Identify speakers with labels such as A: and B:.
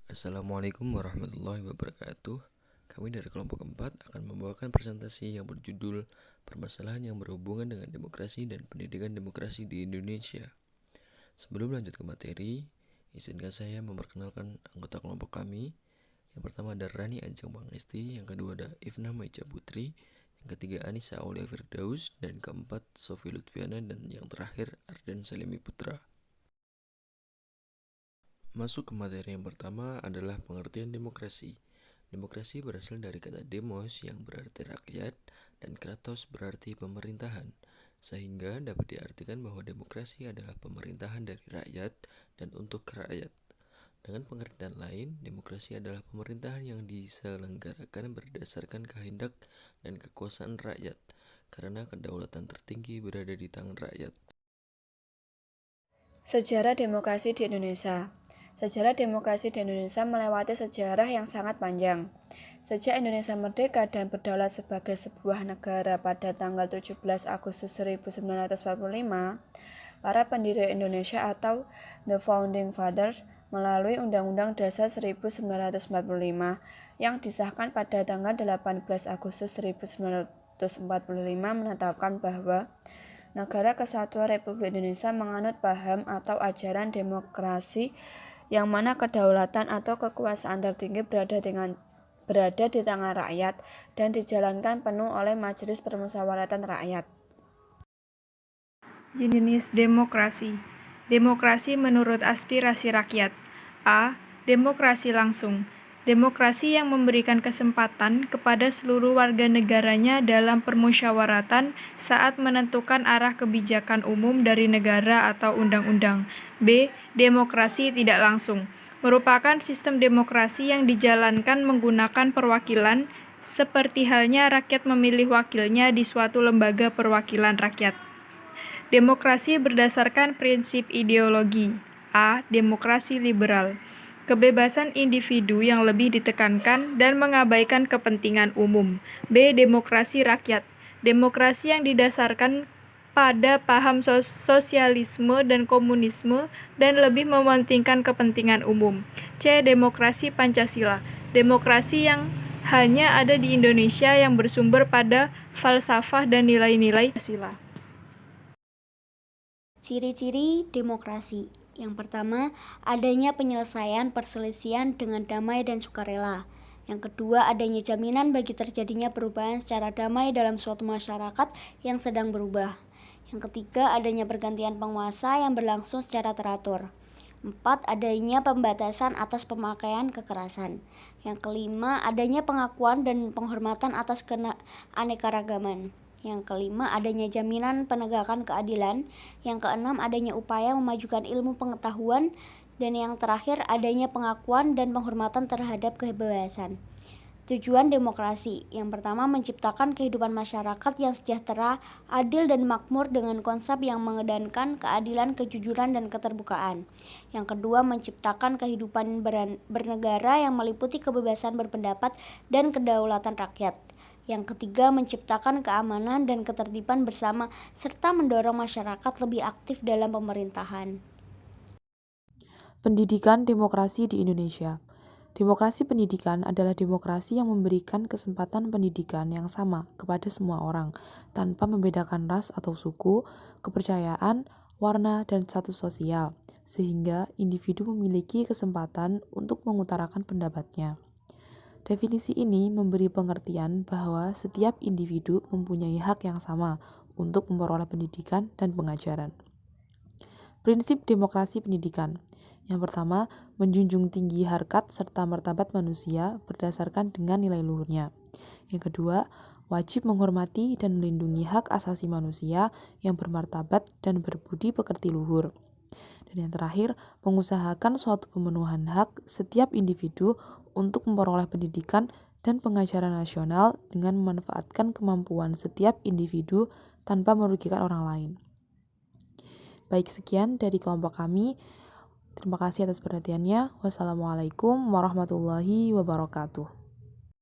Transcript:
A: Assalamualaikum warahmatullahi wabarakatuh. Kami dari kelompok 4 akan membawakan presentasi yang berjudul Permasalahan yang berhubungan dengan demokrasi dan pendidikan demokrasi di Indonesia. Sebelum lanjut ke materi, izinkan saya memperkenalkan anggota kelompok kami. Yang pertama ada Rani Ajeng Pangesti, yang kedua ada Ifna Maica Putri, yang ketiga Anissa Aulia Firdaus, dan keempat Sofi Lutfiana, dan yang terakhir Arden Salimi Putra. Masuk ke materi yang pertama adalah pengertian demokrasi. Demokrasi berasal dari kata demos yang berarti rakyat dan kratos berarti pemerintahan, sehingga dapat diartikan bahwa demokrasi adalah pemerintahan dari rakyat dan untuk rakyat. Dengan pengertian lain, demokrasi adalah pemerintahan yang diselenggarakan berdasarkan kehendak dan kekuasaan rakyat, karena kedaulatan tertinggi berada di tangan rakyat.
B: Sejarah demokrasi di Indonesia. Sejarah demokrasi di Indonesia melewati sejarah yang sangat panjang. Sejak Indonesia merdeka dan berdaulat sebagai sebuah negara pada tanggal 17 Agustus 1945, para pendiri Indonesia atau The Founding Fathers melalui Undang-Undang Dasar 1945 yang disahkan pada tanggal 18 Agustus 1945 menetapkan bahwa Negara Kesatuan Republik Indonesia menganut paham atau ajaran demokrasi yang mana kedaulatan atau kekuasaan tertinggi berada di tangan rakyat dan dijalankan penuh oleh Majelis Permusyawaratan Rakyat.
C: Jenis demokrasi. Demokrasi menurut aspirasi rakyat. A. Demokrasi langsung. Demokrasi yang memberikan kesempatan kepada seluruh warga negaranya dalam permusyawaratan saat menentukan arah kebijakan umum dari negara atau undang-undang. B. Demokrasi tidak langsung. Merupakan sistem demokrasi yang dijalankan menggunakan perwakilan, seperti halnya rakyat memilih wakilnya di suatu lembaga perwakilan rakyat. Demokrasi berdasarkan prinsip ideologi. A. Demokrasi liberal. Kebebasan individu yang lebih ditekankan dan mengabaikan kepentingan umum. B. Demokrasi rakyat. Demokrasi yang didasarkan pada paham sosialisme dan komunisme dan lebih mementingkan kepentingan umum. C. Demokrasi Pancasila. Demokrasi yang hanya ada di Indonesia yang bersumber pada falsafah dan nilai-nilai Pancasila.
D: Ciri-ciri demokrasi. Yang pertama, adanya penyelesaian perselisihan dengan damai dan sukarela. Yang kedua, adanya jaminan bagi terjadinya perubahan secara damai dalam suatu masyarakat yang sedang berubah. Yang ketiga, adanya pergantian penguasa yang berlangsung secara teratur. 4. Adanya pembatasan atas pemakaian kekerasan. Yang kelima, adanya pengakuan dan penghormatan atas keanekaragaman. Yang kelima, adanya jaminan penegakan keadilan. Yang keenam, adanya upaya memajukan ilmu pengetahuan. Dan yang terakhir, adanya pengakuan dan penghormatan terhadap kebebasan. Tujuan demokrasi. Yang pertama, menciptakan kehidupan masyarakat yang sejahtera, adil dan makmur dengan konsep yang mengedepankan keadilan, kejujuran, dan keterbukaan. Yang kedua, menciptakan kehidupan bernegara yang meliputi kebebasan berpendapat dan kedaulatan rakyat. Yang ketiga, menciptakan keamanan dan ketertiban bersama serta mendorong masyarakat lebih aktif dalam pemerintahan.
E: Pendidikan demokrasi di Indonesia. Demokrasi pendidikan adalah demokrasi yang memberikan kesempatan pendidikan yang sama kepada semua orang, tanpa membedakan ras atau suku, kepercayaan, warna, dan status sosial, sehingga individu memiliki kesempatan untuk mengutarakan pendapatnya. Definisi ini memberi pengertian bahwa setiap individu mempunyai hak yang sama untuk memperoleh pendidikan dan pengajaran. Prinsip demokrasi pendidikan. Yang pertama, menjunjung tinggi harkat serta martabat manusia berdasarkan dengan nilai luhurnya. Yang kedua, wajib menghormati dan melindungi hak asasi manusia yang bermartabat dan berbudi pekerti luhur. Dan yang terakhir, mengusahakan suatu pemenuhan hak setiap individu untuk memperoleh pendidikan dan pengajaran nasional dengan memanfaatkan kemampuan setiap individu tanpa merugikan orang lain. Baik, sekian dari kelompok kami. Terima kasih atas perhatiannya. Wassalamualaikum warahmatullahi wabarakatuh.